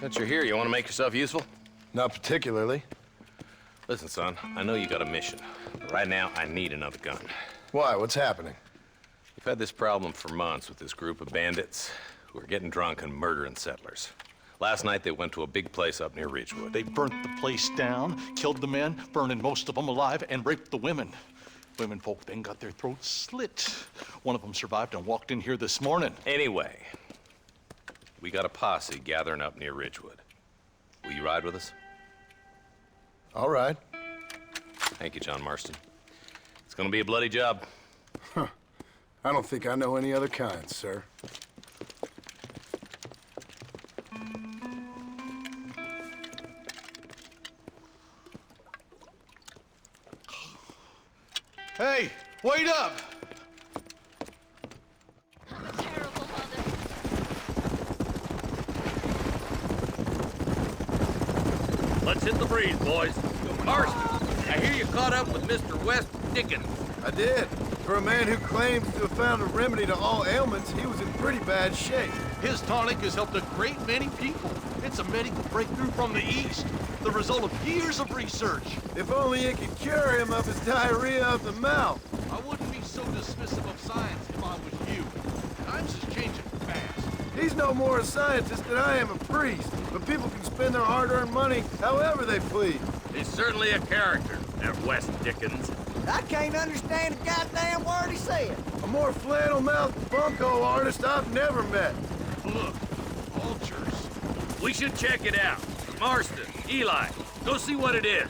Since you're here, you want to make yourself useful? Not particularly. Listen, son, I know you got a mission. But right now, I need another gun. Why? What's happening? We've had this problem for months with this group of bandits who are getting drunk and murdering settlers. Last night, they went to a big place up near Ridgewood. They burnt the place down, killed the men, burning most of them alive, and raped the women. Women folk then got their throats slit. One of them survived and walked in here this morning. Anyway, we got a posse gathering up near Ridgewood. Will you ride with us? All right. Thank you, John Marston. It's gonna be a bloody job. Huh. I don't think I know any other kind, sir. Hey, wait up! Terrible mother. Let's hit the breeze, boys. Marston, I hear you caught up with Mr. West Dickens. I did. For a man who claims to have found a remedy to all ailments, he was in pretty bad shape. His tonic has helped a great many people. It's a medical breakthrough from the East, the result of years of research. If only it could cure him of his diarrhea of the mouth. I wouldn't be so dismissive of science if I was you. Times is changing fast. He's no more a scientist than I am a priest, but people can spend their hard-earned money however they please. He's certainly a character, that West Dickens. I can't understand a goddamn word he said. A more flannel-mouthed bunko artist I've never met. Look, vultures. We should check it out. Marston, Eli, go see what it is.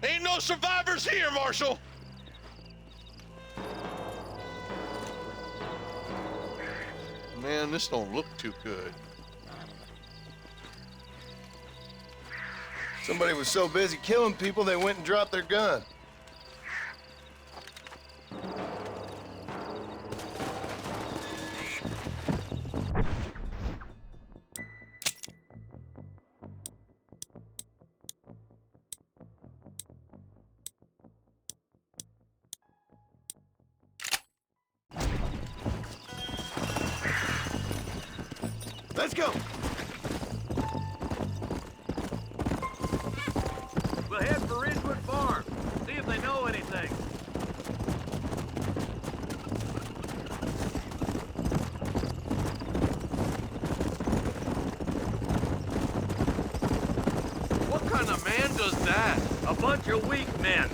Ain't no survivors here, Marshal! Man, this don't look too good. Somebody was so busy killing people, they went and dropped their gun. Let's go! We'll head for Ridgewood Farm. See if they know anything. What kind of man does that? A bunch of weak men.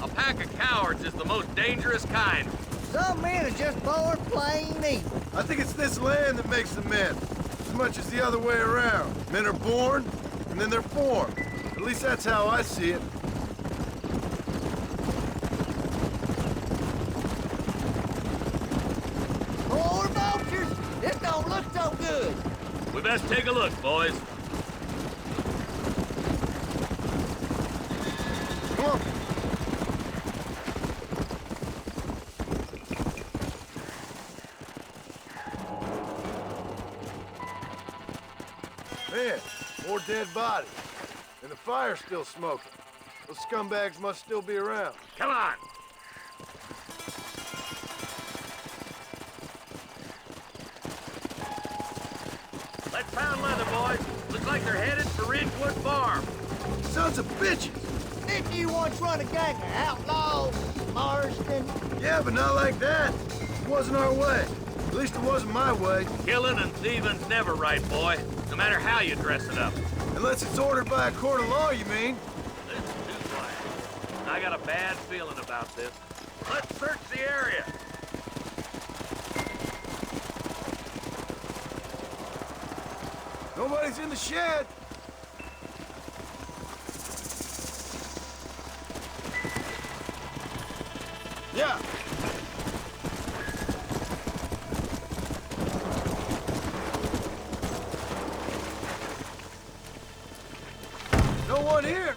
A pack of cowards is the most dangerous kind. Some men are just born plain evil. I think it's this land that makes the men, as much as the other way around. Men are born, and then they're formed. At least that's how I see it. More vultures? This don't look so good. We best take a look, boys. Come on. Man, more dead bodies. And the fire's still smoking. Those scumbags must still be around. Come on. Let's pound leather, boys. Looks like they're headed for Ridgewood Farm. Sons of bitches! Didn't you once run a gang of outlaws, Marston? Yeah, but not like that. It wasn't our way. At least it wasn't my way. Killing and thieving's never right, boy. No matter how you dress it up. Unless it's ordered by a court of law, you mean? This is too quiet. I got a bad feeling about this. Let's search the area. Nobody's in the shed. Yeah. No one here.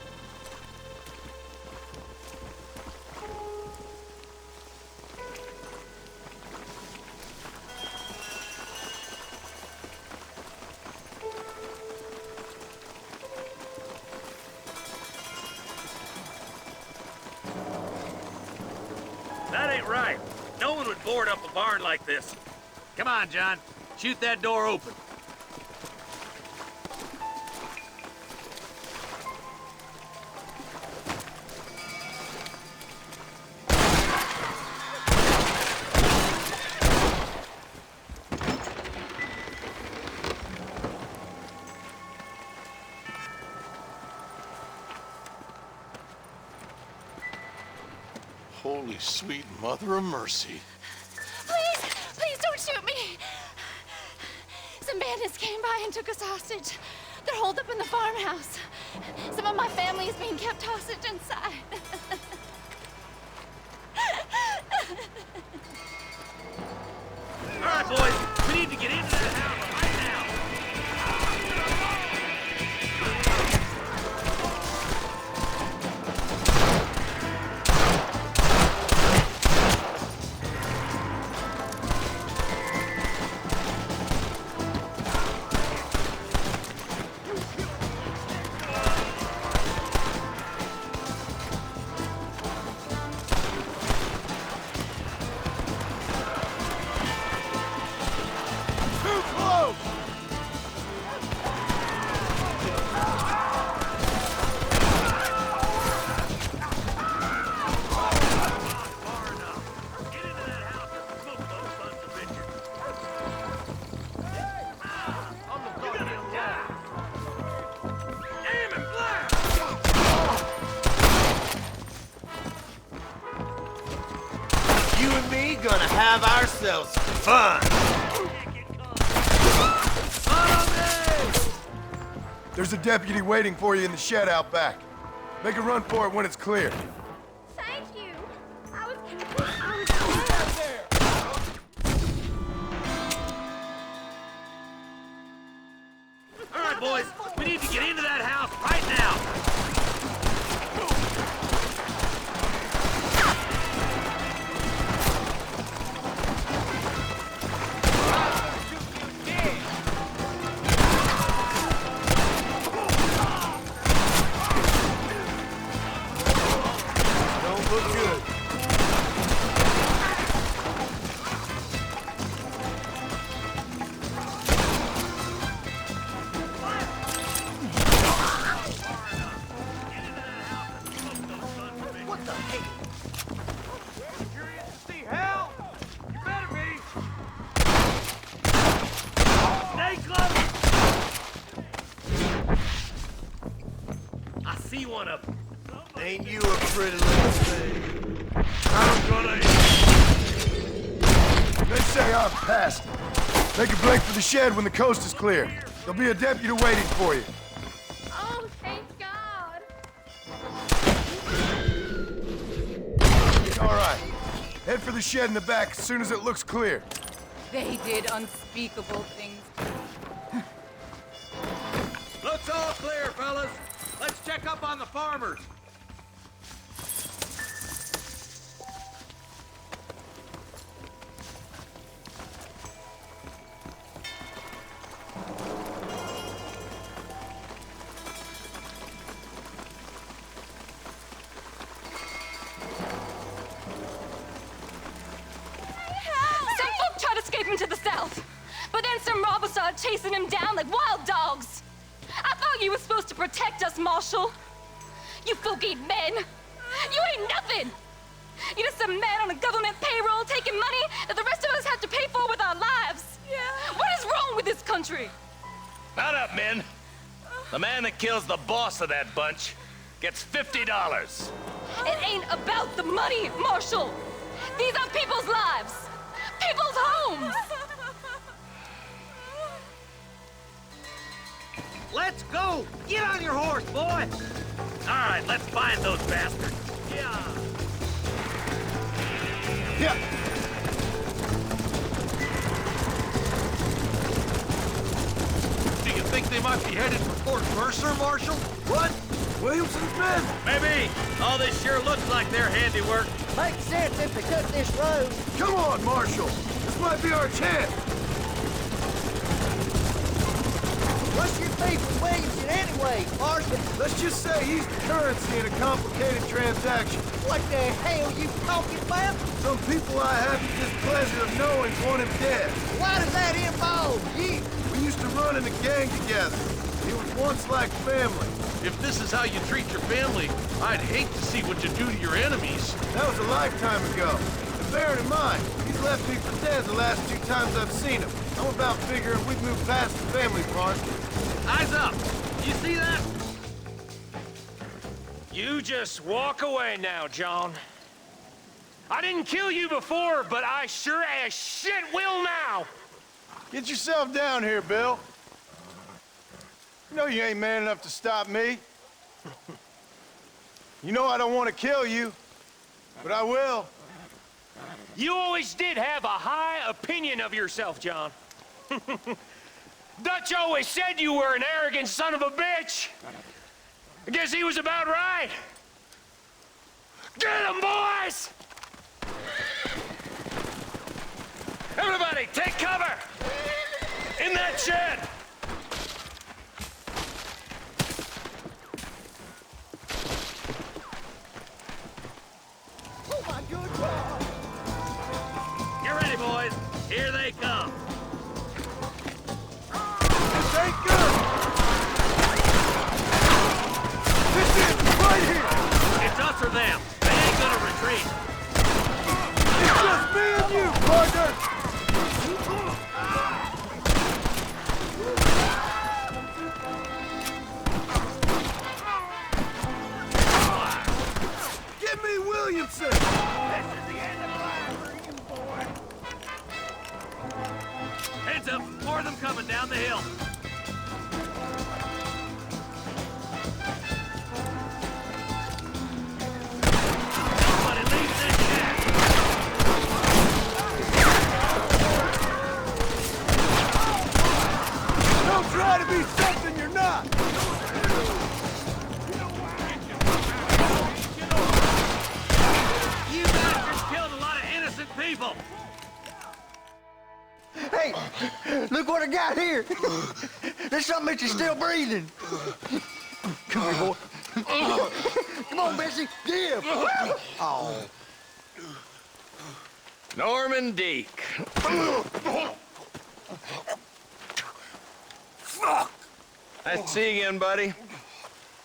board up a barn like this. Come on, John. Shoot that door open. Holy sweet mother of mercy. Please don't shoot me. Some bandits came by and took us hostage. They're holed up in the farmhouse. Some of my family is being kept hostage inside. All right, boys. We need to get into that house right now. You and me gonna have ourselves some fun. There's a deputy waiting for you in the shed out back. Make a run for it when it's clear. Thank you. I was Out there! All right, boys. We need to get into that house right now. Don't look good. What the heck? Curious to see hell? You better be. Stay close. I see one of them. Ain't you a pretty little thing? I'm gonna... They say I'm past it. Make a break for the shed when the coast is clear. There'll be a deputy waiting for you. Oh, thank God. All right. Head for the shed in the back as soon as it looks clear. They did unspeakable things. Looks all clear, fellas. Let's check up on the farmers. Some folk tried escaping to the south, but then some robbers started chasing him down like wild dogs. I thought you were supposed to protect us, Marshal. You folk ain't men. You ain't nothing. You're just some man on a government payroll taking money that the rest of us have to pay for with our lives. Yeah. What is wrong with this country? Mount up, men. The man that kills the boss of that bunch gets $50. It ain't about the money, Marshal. These are people's lives, people's homes. Let's go! Get on your horse, boy! All right, let's find those bastards. Yeah. Yeah. Do you think they might be headed for Fort Mercer, Marshal? What? Williamson's men? Maybe. All this sure looks like their handiwork. Makes sense if they cut this road. Come on, Marshal. This might be our chance. What's your beef with Williamson anyway, Marston? Let's just say he's the currency in a complicated transaction. What the hell you talking about? Some people I have the displeasure of knowing want him dead. Why does that involve you? We used to run in a gang together. It was once like family. If this is how you treat your family, I'd hate to see what you do to your enemies. That was a lifetime ago. And bearing in mind, he's left me for dead the last 2 times I've seen him. I'm about figuring we've moved past the family part. Eyes up! You see that? You just walk away now, John. I didn't kill you before, but I sure as shit will now! Get yourself down here, Bill. You know you ain't man enough to stop me. You know I don't want to kill you, but I will. You always did have a high opinion of yourself, John. Dutch always said you were an arrogant son of a bitch. I guess he was about right. Get him, boys! Everybody, take cover! In that shed! Oh my good God! You ready, boys? Here they come. This ain't good! This is right here! It's us or them. They ain't gonna retreat. It's just me and you, partner! Give me Williamson! This is the end of life for you, boy. Heads up. More of them coming down the hill. Nobody leaves this shack. Don't try to be something you're not! You bastards killed a lot of innocent people. Hey, look what I got here. There's something that you're still breathing. Come here, boy. Come on, Bessie, give. Oh. Norman Deek. Nice to see you again, buddy.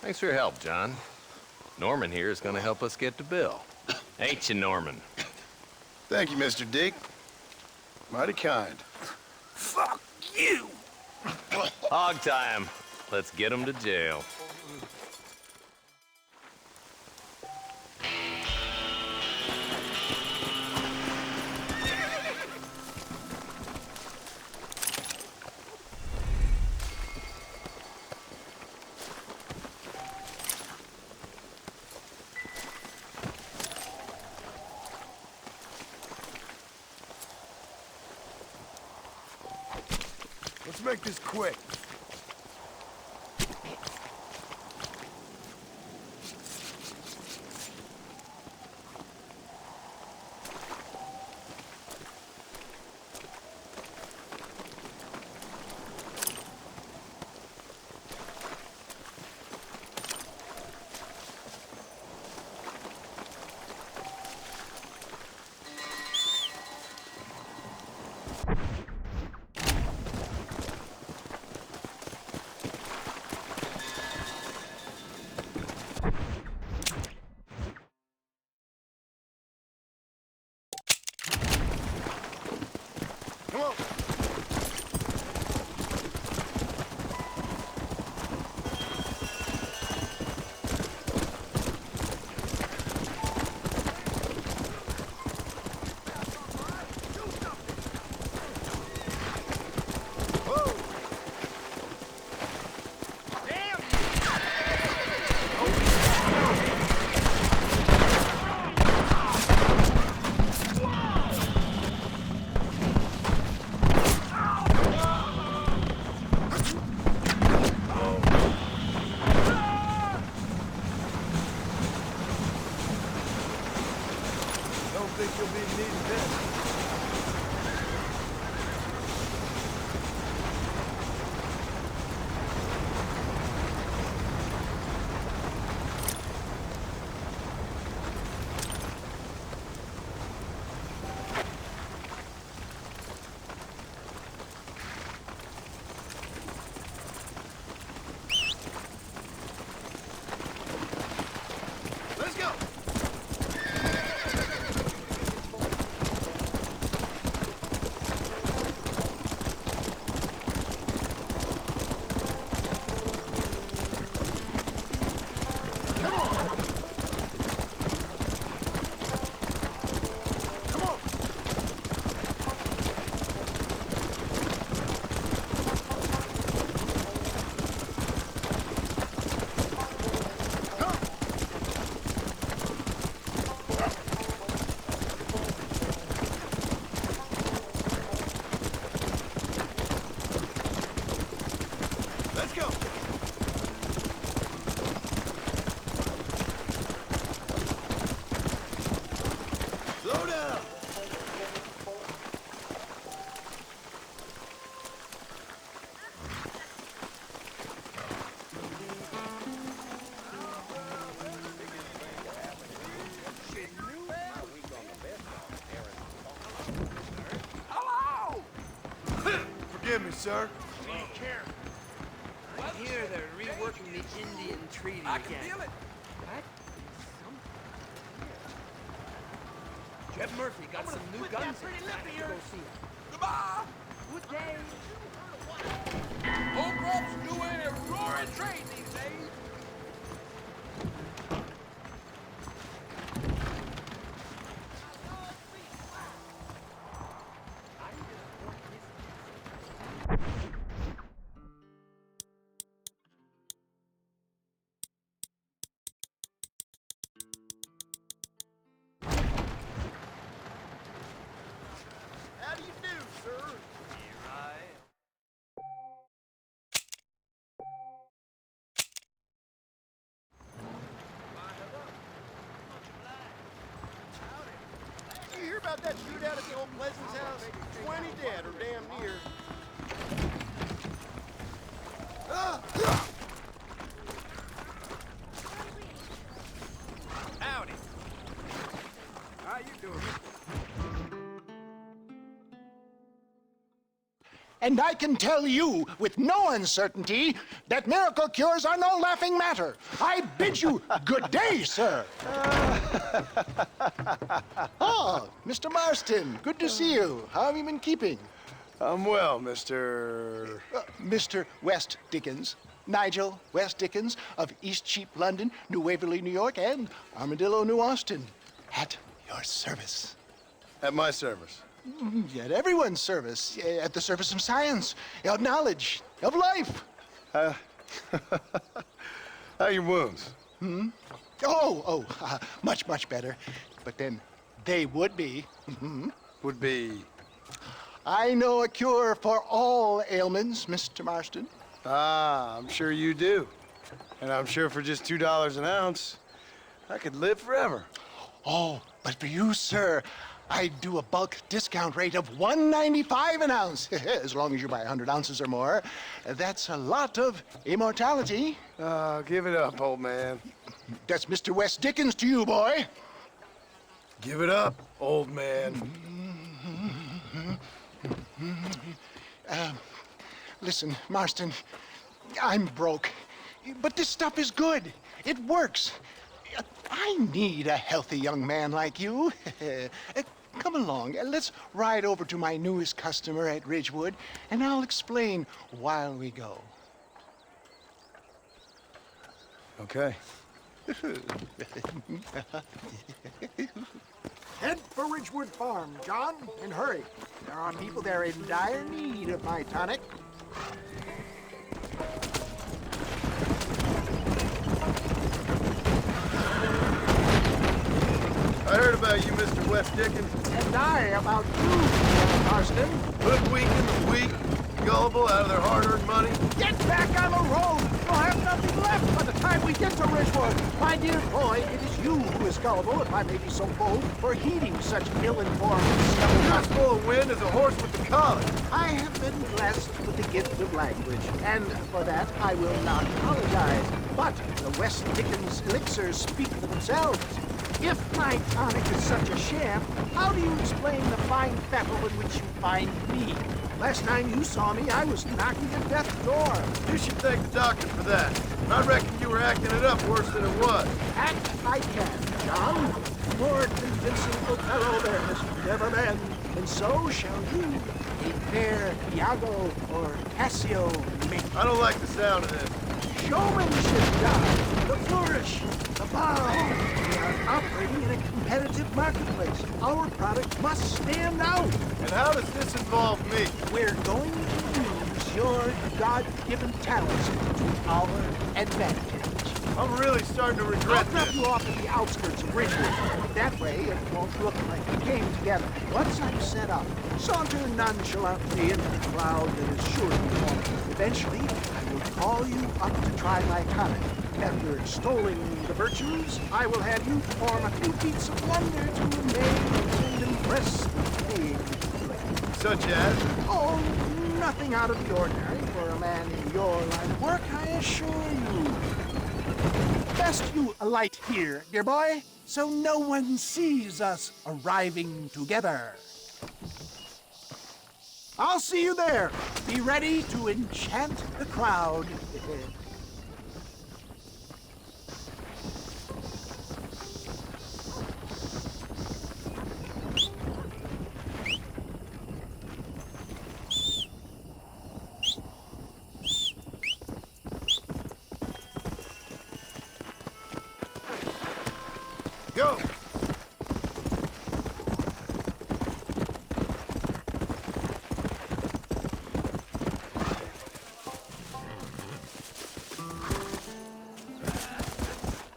Thanks for your help, John. Norman here is gonna help us get to Bill. Ain't you, Norman? Thank you, Mr. Deke. Mighty kind. Fuck you. Hog time. Let's get him to jail. Let's make this quick. Come on. Don't think you'll be needing this. Forgive me, sir. I hear they're reworking the Indian Treaty again. I can feel it. What? Jeff Murphy got some new guns. Pretty lippy here. Go see him. Goodbye. Good day. Old Rob's doing a roaring trade these days. How do you do, sir? Did you hear about that shootout at the old Pleasant's house? 20 dead or damn near. Howdy. How you doing? And I can tell you with no uncertainty that miracle cures are no laughing matter. I bid you good day, sir. Oh, Mr. Marston, good to see you. How have you been keeping? I'm well, Mr. Mr. West Dickens. Nigel West Dickens of East Cheap, London, New Waverly, New York, and Armadillo, New Austin. At your service. At my service. At everyone's service. At the service of science, of knowledge, of life. How are your wounds? Much, much better. But then they would be. Would be... I know a cure for all ailments, Mr. Marston. Ah, I'm sure you do. And I'm sure for just $2 an ounce, I could live forever. Oh, but for you, sir, I do a bulk discount rate of $1.95 an ounce. As long as you buy 100 ounces or more. That's a lot of immortality. Give it up, old man. That's Mr. West Dickens to you, boy. Give it up, old man. Listen, Marston, I'm broke, but this stuff is good. It works. I need a healthy young man like you. Come along, let's ride over to my newest customer at Ridgewood, and I'll explain while we go. Okay. Head for Ridgewood Farm, John, and hurry. There are people there in dire need of my tonic. I heard about you, Mr. West Dickens. And I about you, John Marston. Hoodwinking the weak, gullible out of their hard-earned money. Get back on the road! You'll have nothing left by the time we get to Ridgewood. My dear boy, it is you who is gullible, if I may be so bold, for heeding such ill-informed stuff. You're as full of wind as a horse with the collar. I have been blessed with the gift of language, and for that I will not apologize. But the West Dickens elixirs speak for themselves. If my tonic is such a sham, how do you explain the fine fettle in which you find me? Last time you saw me, I was knocking at death's door. You should thank the doctor for that. I reckon you were acting it up worse than it was. Act I can, John. More convincing Othello there has never been. And so shall you, a fair Iago or Cassio make. I don't like the sound of this. Showmanship, John. The flourish, the bow. We are operating in a competitive marketplace. Our product must stand out. And how does this involve me? We're going to use your God-given talents to our advantage. I'm really starting to I'll regret drop this. you off at the outskirts of Ridgewood. That way, it won't look like we came together. Once I'm set up, saunter nonchalantly into the cloud that is sure to be forming. Eventually, I will call you up to try my tonic. After extolling the virtues, I will have you perform a few feats of wonder to amaze and impress the paying public. Such as? Oh, nothing out of the ordinary for a man in your line of work, I assure you. Best you alight here, dear boy, so no one sees us arriving together. I'll see you there. Be ready to enchant the crowd. Go!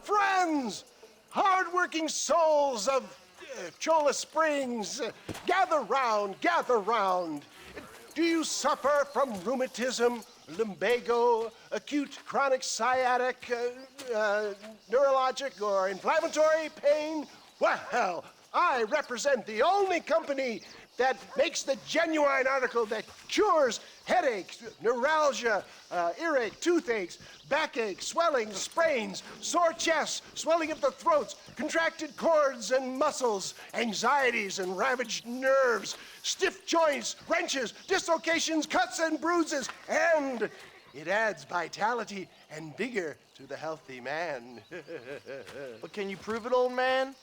Friends, hard-working souls of Cholla Springs, gather round, gather round. Do you suffer from rheumatism, lumbago, acute chronic sciatic, neurologic, or inflammatory pain? Well, I represent the only company that makes the genuine article that cures headaches, neuralgia, earache, toothaches, backache, swelling, sprains, sore chests, swelling of the throats, contracted cords and muscles, anxieties and ravaged nerves, stiff joints, wrenches, dislocations, cuts and bruises, and it adds vitality and vigor to the healthy man. But can you prove it, old man?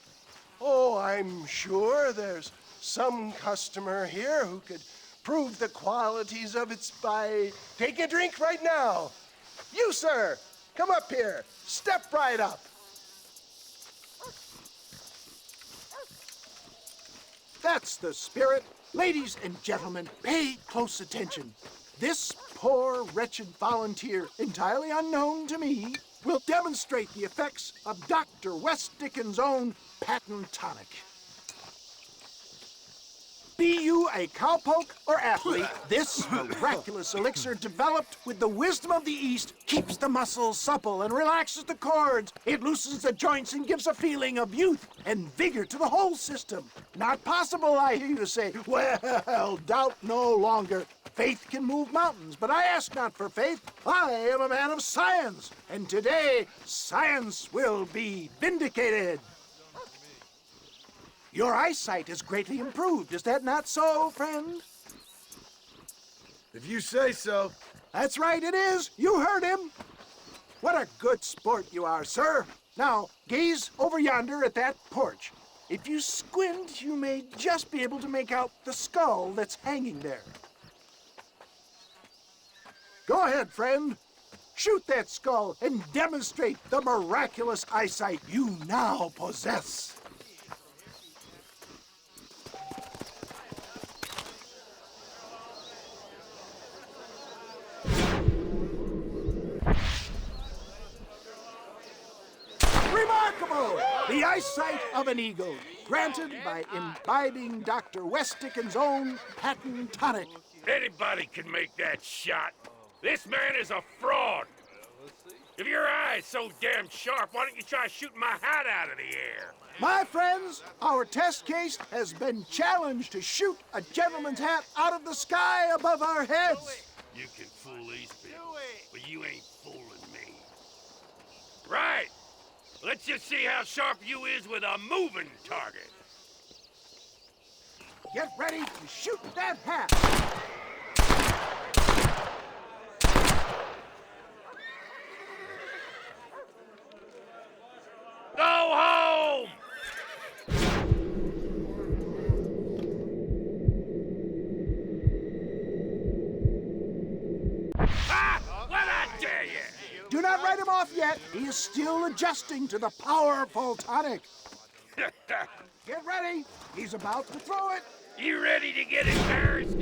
Oh, I'm sure there's some customer here who could prove the qualities of it by taking a drink right now. You, sir, come up here. Step right up. That's the spirit. Ladies and gentlemen, pay close attention. This poor, wretched volunteer, entirely unknown to me, will demonstrate the effects of Dr. West Dickens' own patent tonic. Be you a cowpoke or athlete, this miraculous elixir developed with the wisdom of the East keeps the muscles supple and relaxes the cords. It loosens the joints and gives a feeling of youth and vigor to the whole system. Not possible, I hear you say. Well, doubt no longer. Faith can move mountains, but I ask not for faith. I am a man of science, and today science will be vindicated. Your eyesight is greatly improved. Is that not so, friend? If you say so. That's right, it is. You heard him. What a good sport you are, sir. Now, gaze over yonder at that porch. If you squint, you may just be able to make out the skull that's hanging there. Go ahead, friend. Shoot that skull and demonstrate the miraculous eyesight you now possess. Remarkable! The eyesight of an eagle, granted by imbibing Dr. West Dickens' own patent tonic. Anybody can make that shot. This man is a fraud. If your eye's so damn sharp, why don't you try shooting my hat out of the air? My friends, our test case has been challenged to shoot a gentleman's hat out of the sky above our heads. You can fool these people, but you ain't fooling me. Right. Let's just see how sharp you is with a moving target. Get ready to shoot that hat. Go home! Ah! What I dare you! Do not write him off yet. He is still adjusting to the powerful tonic. Get ready. He's about to throw it. You ready to get embarrassed?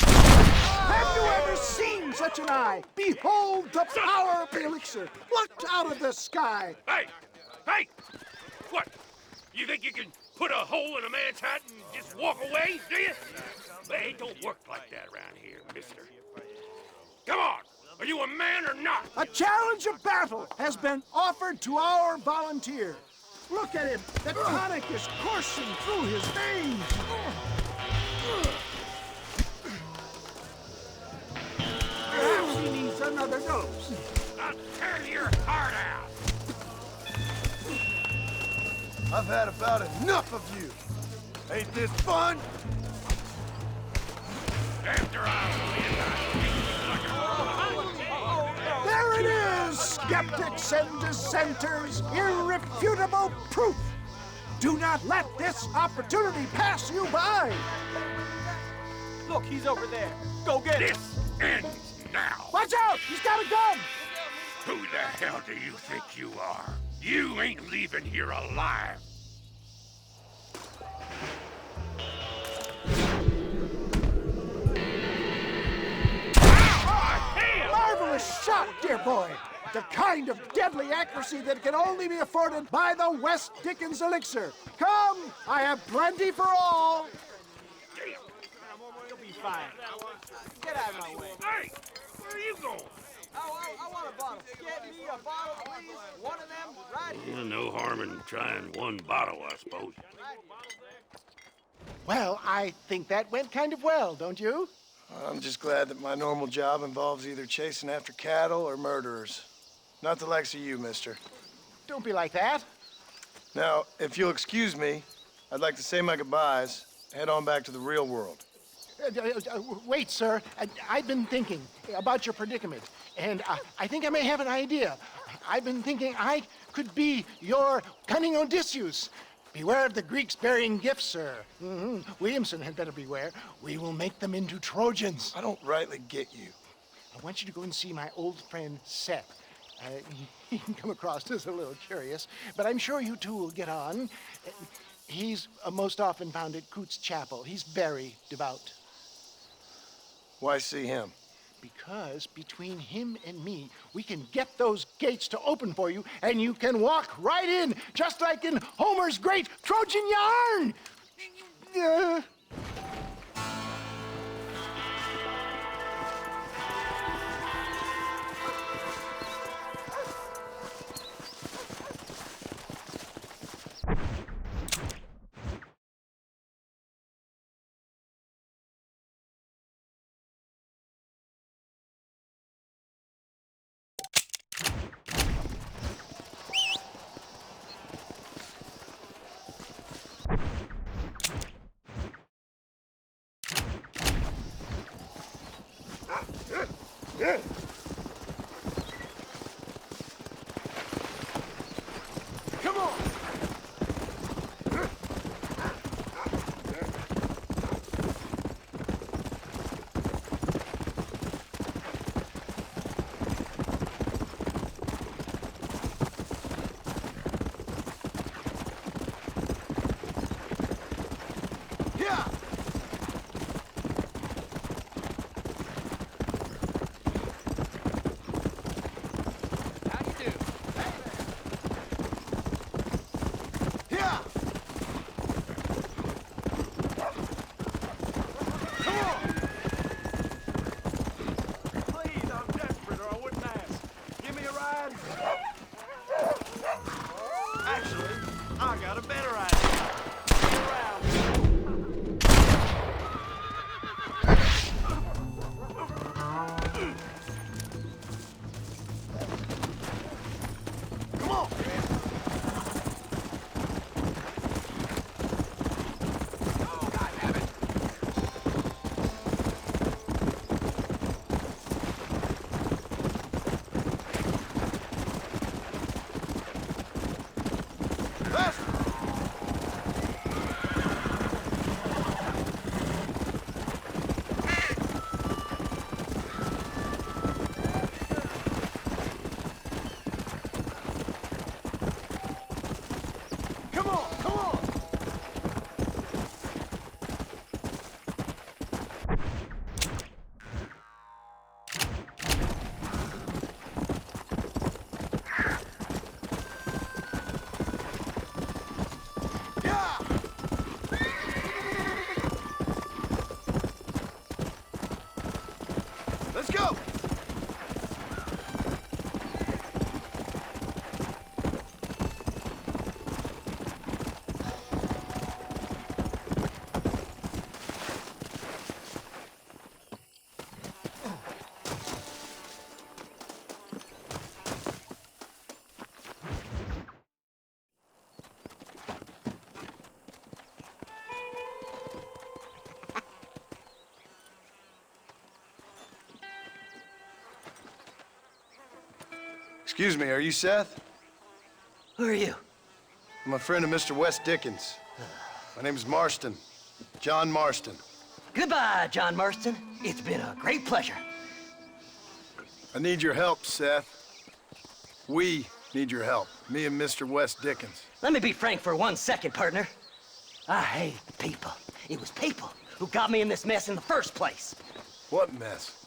Have you ever seen such an eye? Behold the power of the elixir, plucked out of the sky. Hey! Hey! What? You think you can put a hole in a man's hat and just walk away, do you? Hey, it don't work like that around here, mister. Come on! Are you a man or not? A challenge of battle has been offered to our volunteer. Look at him. The tonic is coursing through his veins. Perhaps he needs another dose. I'll tear your heart out! I've had about enough of you. Ain't this fun? After There it is, skeptics and dissenters, irrefutable proof. Do not let this opportunity pass you by. Look, he's over there. Go get him. This ends now. Watch out, he's got a gun. Who the hell do you think you are? You ain't leaving here alive. Marvelous shot, dear boy. The kind of deadly accuracy that can only be afforded by the West Dickens elixir. Come, I have plenty for all. You'll be fine. Get out of my way. Hey, where are you going? I want a bottle. Get me a bottle, please. One of them, right here. No harm in trying one bottle, I suppose. Well, I think that went kind of well, don't you? I'm just glad that my normal job involves either chasing after cattle or murderers. Not the likes of you, mister. Don't be like that. Now, if you'll excuse me, I'd like to say my goodbyes, head on back to the real world. Wait, sir. I've been thinking about your predicament, and I think I may have an idea. I've been thinking I could be your cunning Odysseus. Beware of the Greeks bearing gifts, sir. Williamson had better beware. We will make them into Trojans. I don't rightly get you. I want you to go and see my old friend Seth. He can come across as a little curious, but I'm sure you two will get on. He's most often found at Coots Chapel. He's very devout. Why see him? Because between him and me, we can get those gates to open for you, and you can walk right in, just like in Homer's great Trojan yarn! Excuse me, are you Seth? Who are you? I'm a friend of Mr. Wes Dickens. My name's Marston. John Marston. Goodbye, John Marston. It's been a great pleasure. I need your help, Seth. We need your help. Me and Mr. Wes Dickens. Let me be frank for 1 second, partner. I hate people. It was people who got me in this mess in the first place. What mess?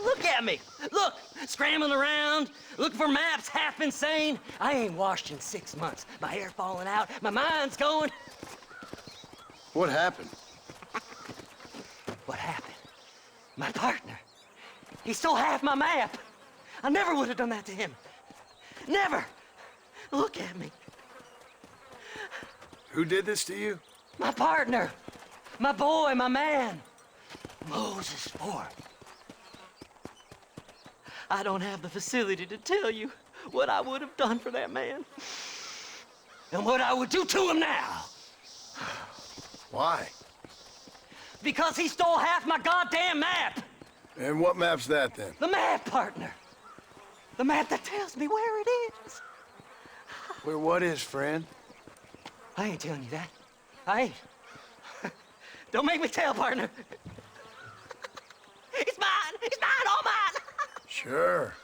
Look at me. Look, scrambling around, looking for maps, half insane. I ain't washed in 6 months. My hair falling out, my mind's going. What happened? What happened? My partner. He stole half my map. I never would have done that to him. Never. Look at me. Who did this to you? My partner. My boy, my man. Moses Ford. I don't have the facility to tell you what I would have done for that man. And what I would do to him now. Why? Because he stole half my goddamn map. And what map's that, then? The map, partner. The map that tells me where it is. Where what is, friend? I ain't telling you that. I ain't. Don't make me tell, partner. It's mine! It's mine! All mine! Sure.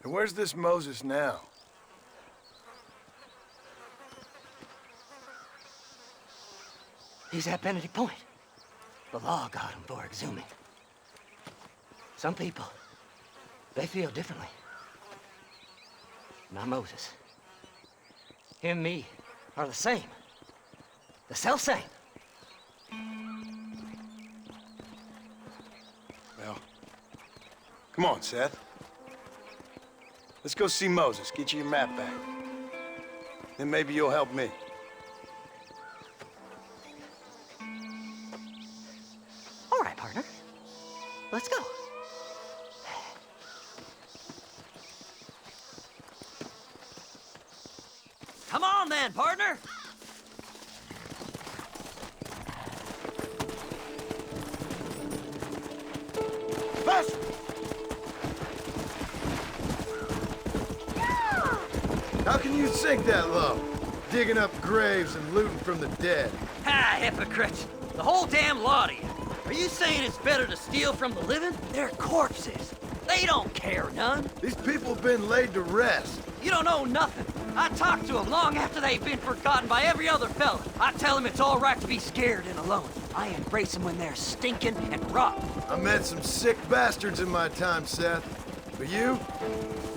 And where's this Moses now? He's at Benedict Point. The law got him for exhuming. Some people, they feel differently. Not Moses. Him and me are the same. The self-same. Well, come on, Seth. Let's go see Moses, get you your map back. Then maybe you'll help me. All right, partner. Let's go. Come on then, partner. Faster! How can you sink that low? Digging up graves and looting from the dead. Ha, hypocrite. The whole damn lot of you. Are you saying it's better to steal from the living? They're corpses. They don't care none. These people have been laid to rest. You don't know nothing. I talk to them long after they've been forgotten by every other fella. I tell them it's all right to be scared and alone. I embrace them when they're stinking and rotten. I met some sick bastards in my time, Seth. But you're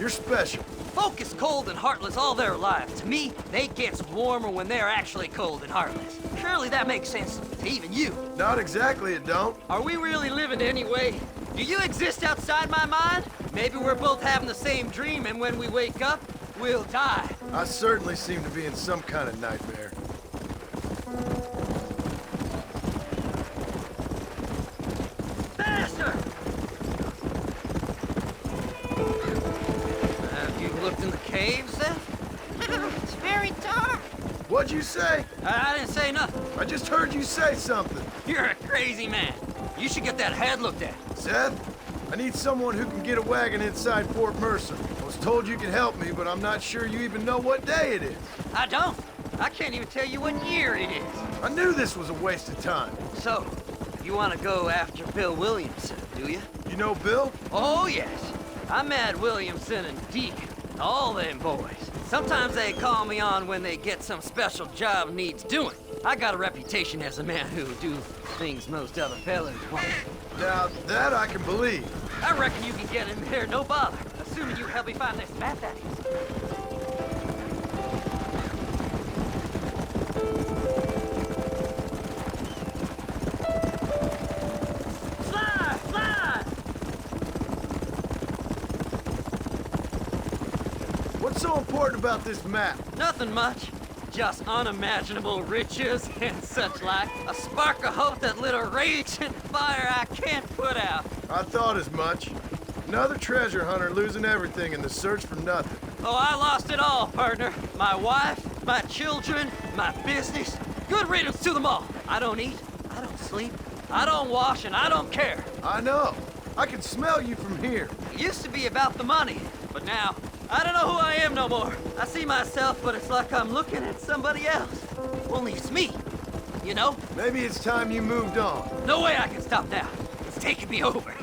special. Folk is cold and heartless all their lives. To me, they gets warmer when they're actually cold and heartless. Surely that makes sense to even you. Not exactly, it don't. Are we really living anyway? Do you exist outside my mind? Maybe we're both having the same dream, and when we wake up, we'll die. I certainly seem to be in some kind of nightmare. Faster! Have you looked in the cave, Seth? It's very dark. What'd you say? I didn't say nothing. I just heard you say something. You're a crazy man. You should get that head looked at. Seth, I need someone who can get a wagon inside Fort Mercer. I was told you could help me, but I'm not sure you even know what day it is. I don't. I can't even tell you what year it is. I knew this was a waste of time. So, you want to go after Bill Williamson, do you? You know Bill? Oh, yes. I met Williamson and Deacon, all them boys. Sometimes they call me on when they get some special job needs doing. I got a reputation as a man who do things most other fellas won't. Now, that I can believe. I reckon you can get in there, no bother. Assuming you help me find this map, that is. Fly! Fly! What's so important about this map? Nothing much. Just unimaginable riches and such like. A spark of hope that lit a raging fire I can't put out. I thought as much. Another treasure hunter losing everything in the search for nothing. Oh, I lost it all, partner. My wife, my children, my business. Good riddance to them all. I don't eat, I don't sleep, I don't wash, and I don't care. I know. I can smell you from here. It used to be about the money, but now, I don't know who I am no more. I see myself, but it's like I'm looking at somebody else. Only it's me, you know? Maybe it's time you moved on. No way I can stop now. It's taking me over.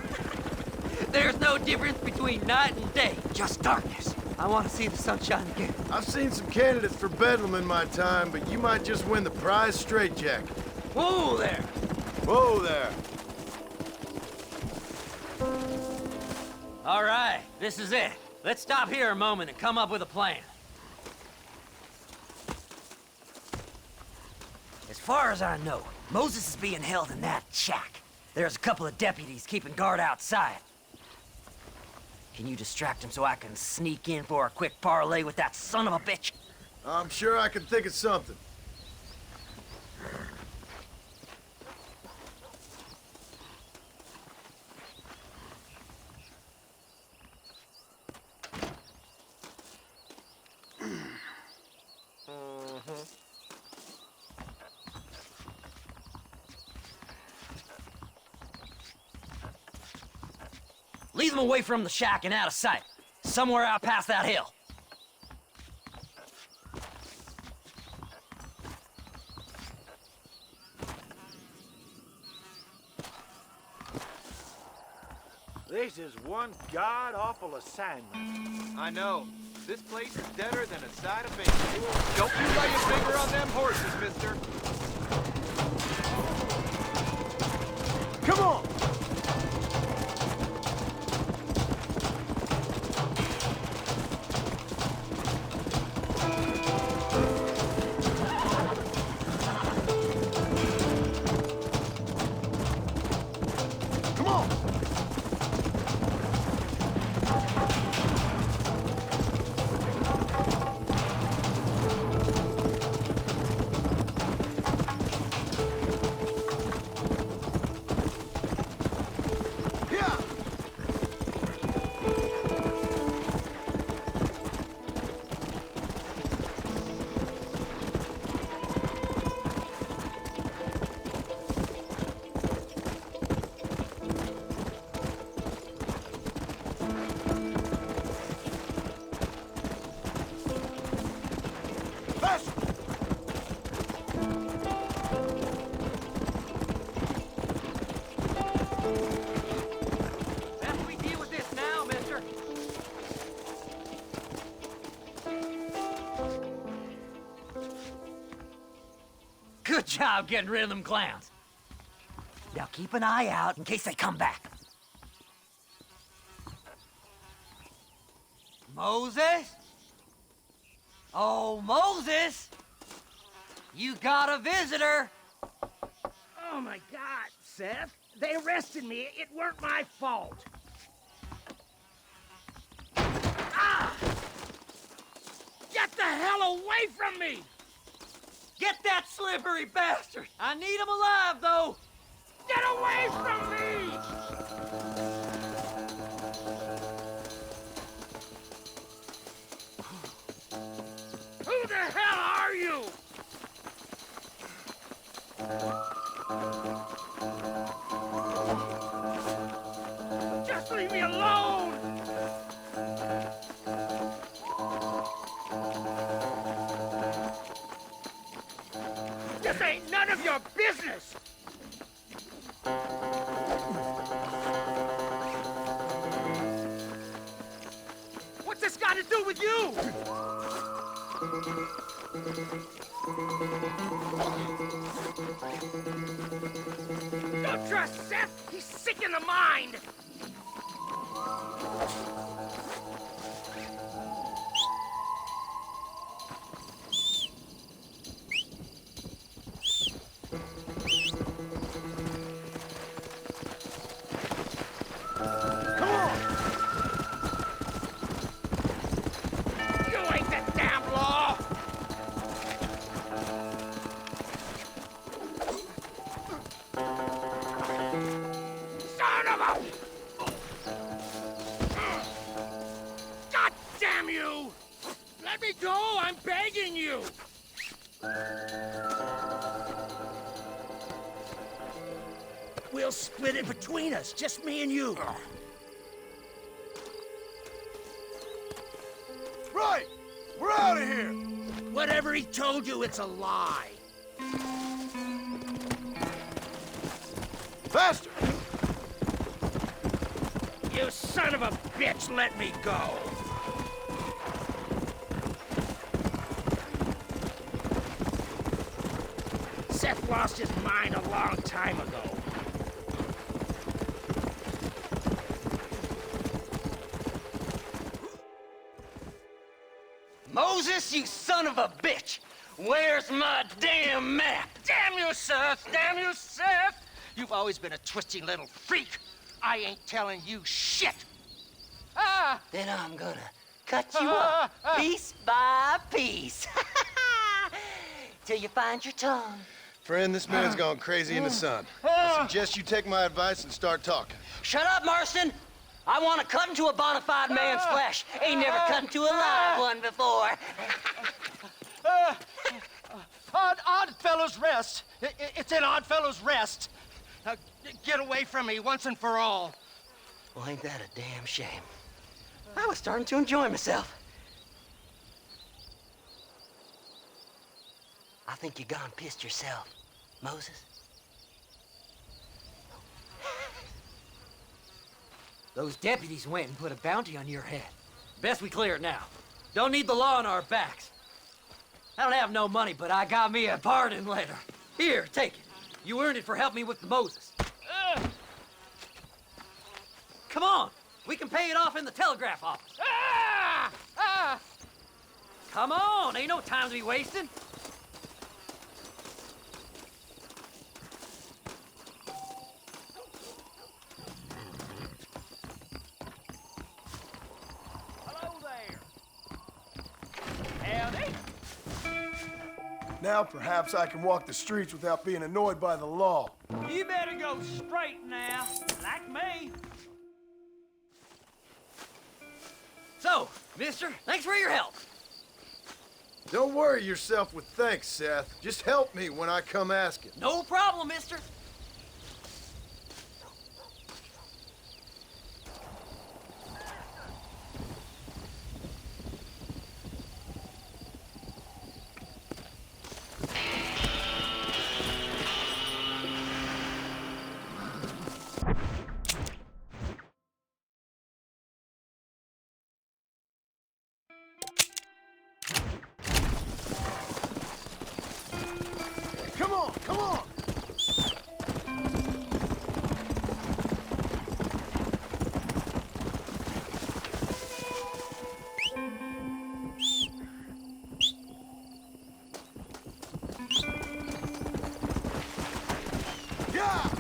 There's no difference between night and day, just darkness. I want to see the sunshine again. I've seen some candidates for Bedlam in my time, but you might just win the prize straitjacket. Whoa there! Whoa there! All right, this is it. Let's stop here a moment and come up with a plan. As far as I know, Moses is being held in that shack. There's a couple of deputies keeping guard outside. Can you distract him so I can sneak in for a quick parlay with that son of a bitch? I'm sure I can think of something. Lead them away from the shack and out of sight. Somewhere out past that hill. This is one god-awful assignment. I know. This place is deader than a side of bacon. Don't you lay your finger on them horses, mister. Come on! Best we deal with this now, mister. Good job getting rid of them clowns. Now keep an eye out in case they come back. Moses? Oh, Moses! You got a visitor! Oh my God, Seth. They arrested me. It weren't my fault. Ah! Get the hell away from me! Get that slippery bastard! I need him alive, though! Get away from me! Who the hell are you? Just leave me alone! This ain't none of your business! What's this got to do with you? Don't trust Seth! He's sick in the mind! Let me go! I'm begging you! we'll split it between us, just me and you. Right! We're out of here! Whatever he told you, it's a lie. Faster! You son of a bitch, let me go! Seth lost his mind a long time ago. Moses, you son of a bitch! Where's my damn map? Damn you, Seth! Damn you, Seth! You've always been a twisting little freak. I ain't telling you shit. Then I'm gonna cut you up piece by piece. Till you find your tongue. Friend, this man's gone crazy in the sun. I suggest you take my advice and start talking. Shut up, Marston! I want to cut into a bona fide man's flesh. Ain't never cut into a live one before. Oddfellows Rest. It's in Oddfellows Rest. Now, get away from me once and for all. Well, ain't that a damn shame? I was starting to enjoy myself. I think you gone pissed yourself, Moses. Those deputies went and put a bounty on your head. Best we clear it now. Don't need the law on our backs. I don't have no money, but I got me a pardon letter. Here, take it. You earned it for helping me with the Moses. Come on, we can pay it off in the telegraph office. Come on, ain't no time to be wasting. Now perhaps I can walk the streets without being annoyed by the law. You better go straight now, like me. So, mister, thanks for your help. Don't worry yourself with thanks, Seth. Just help me when I come asking. No problem, mister. Come on, come on! Yeah!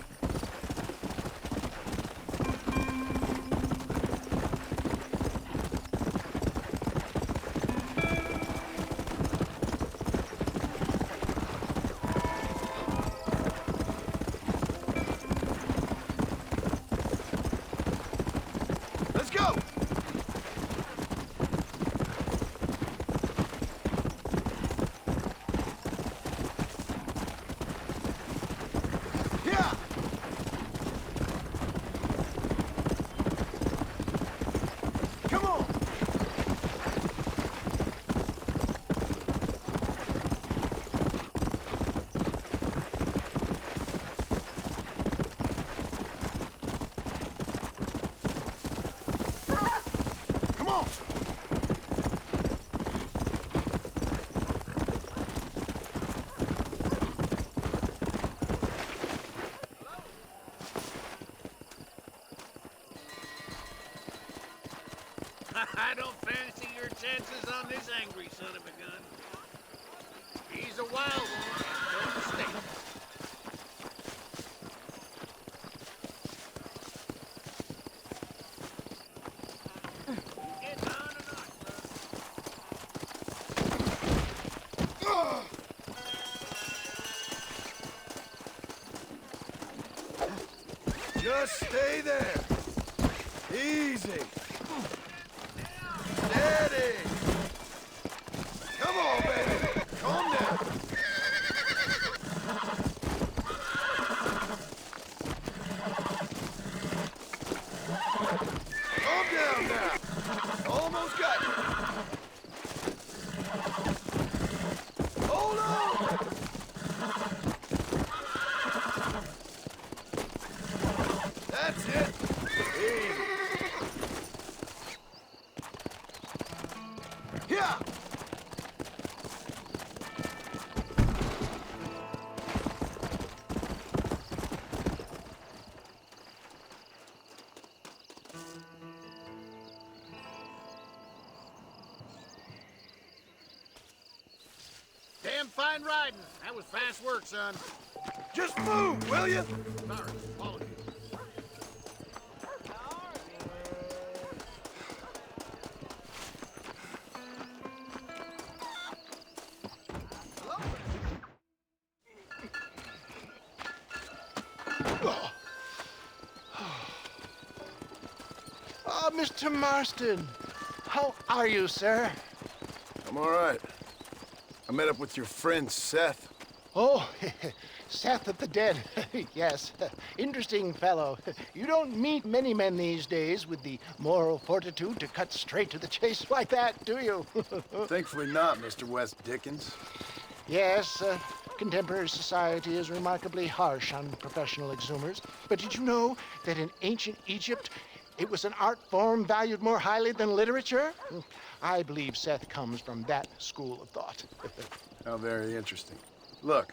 Let's go! Yeah! Come on! Come on! I don't fancy your chances on this angry son of a gun. He's a wild one, no mistake. Get on or not, bro? Just stay there. Easy. Steady. Come on, baby. Calm down. Yeah! Damn fine riding. That was fast work, son. Just move, will you? Sorry, apologies. Oh, Mr. Marston. How are you, sir? I'm all right. I met up with your friend, Seth. Oh, Seth of the Dead. Yes, interesting fellow. You don't meet many men these days with the moral fortitude to cut straight to the chase like that, do you? Thankfully not, Mr. West Dickens. Yes, contemporary society is remarkably harsh on professional exhumers. But did you know that in ancient Egypt, it was an art form valued more highly than literature? I believe Seth comes from that school of thought. How very interesting. Look,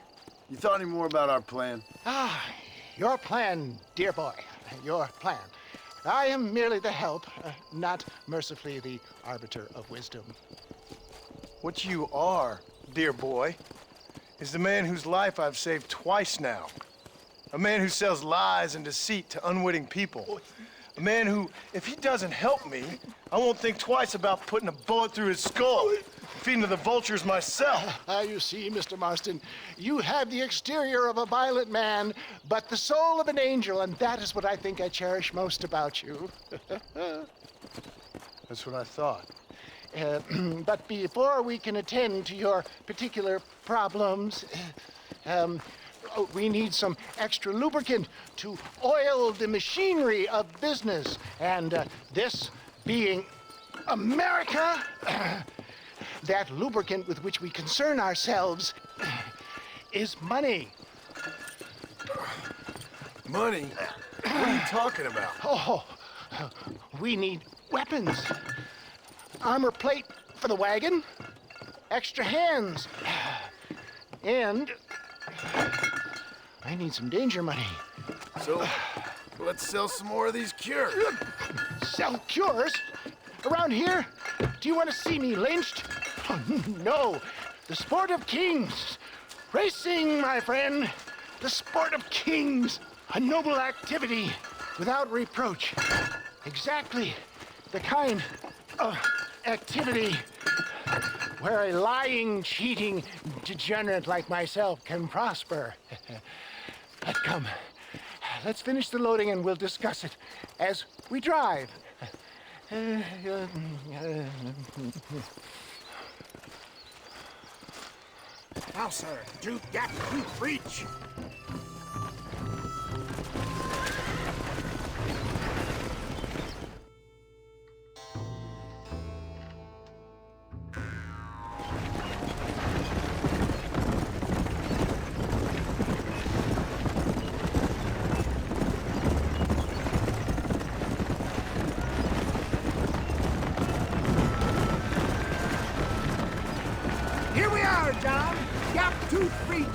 you thought any more about our plan? Ah, your plan, dear boy, your plan. I am merely the help, not mercifully the arbiter of wisdom. What you are, dear boy, is the man whose life I've saved twice now. A man who sells lies and deceit to unwitting people. A man who, if he doesn't help me, I won't think twice about putting a bullet through his skull, feeding to the vultures myself. You see, Mr. Marston, you have the exterior of a violent man, but the soul of an angel, and that is what I think I cherish most about you. That's what I thought. But before we can attend to your particular problems, we need some extra lubricant to oil the machinery of business. And this being America, that lubricant with which we concern ourselves is money. Money? What are you talking about? Oh, we need weapons. Armor plate for the wagon, extra hands, and I need some danger money. So, let's sell some more of these cures. Sell cures? Around here? Do you want to see me lynched? Oh, no. The sport of kings. Racing, my friend. The sport of kings. A noble activity without reproach. Exactly the kind of activity where a lying, cheating degenerate like myself can prosper. But come, let's finish the loading and we'll discuss it as we drive. Now, sir, you got to reach. Here we are, John. Gap Tooth Reach.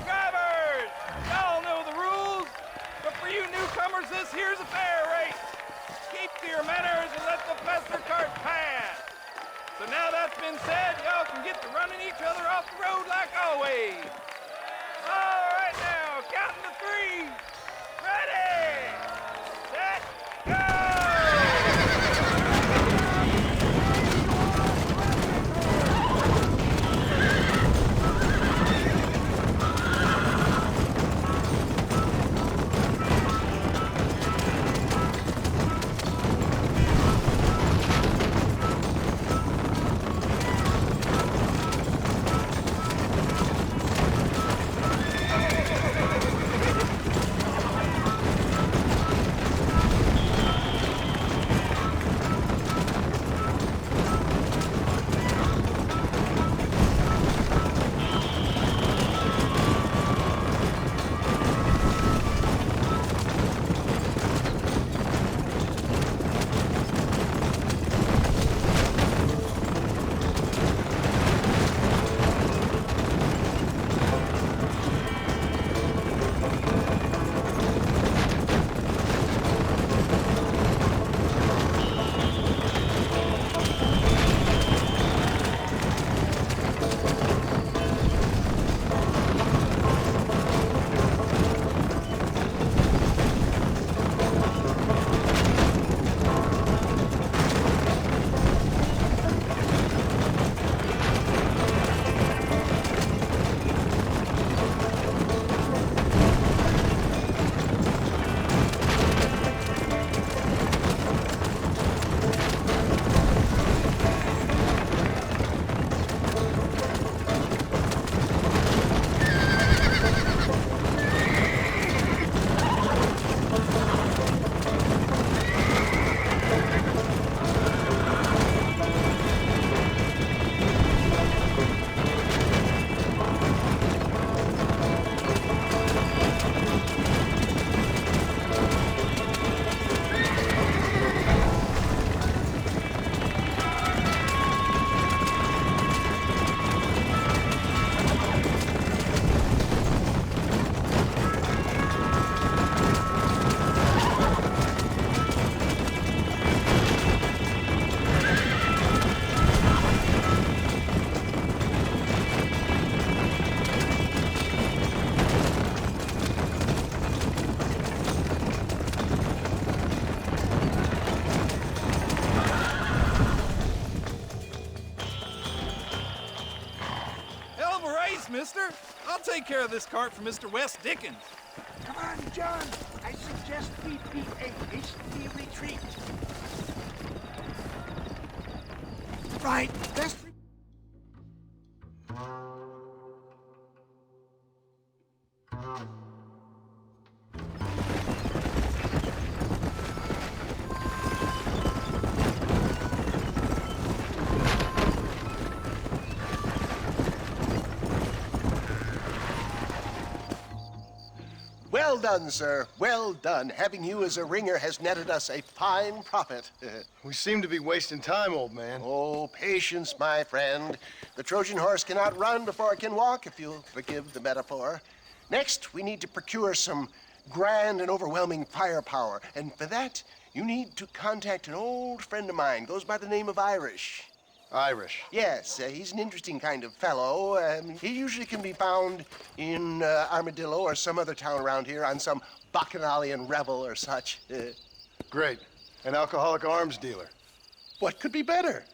Drivers! Y'all know the rules, but for you newcomers, this here's a fair race. Keep to your manners and let the faster cart pass. So now that's been said, y'all can get to running each other off the road like always. mister. I'll take care of this cart for Mr. Wes Dickens. Come on, John. I suggest we beat a hasty retreat. Right, best. Well done, sir. Well done. Having you as a ringer has netted us a fine profit. We seem to be wasting time, old man. Oh, patience, my friend. The Trojan horse cannot run before it can walk, if you'll forgive the metaphor. Next, we need to procure some grand and overwhelming firepower. And for that, you need to contact an old friend of mine. Goes by the name of Irish. Irish? Yes, he's an interesting kind of fellow. He usually can be found in Armadillo or some other town around here on some bacchanalian revel or such. Great. An alcoholic arms dealer. What could be better?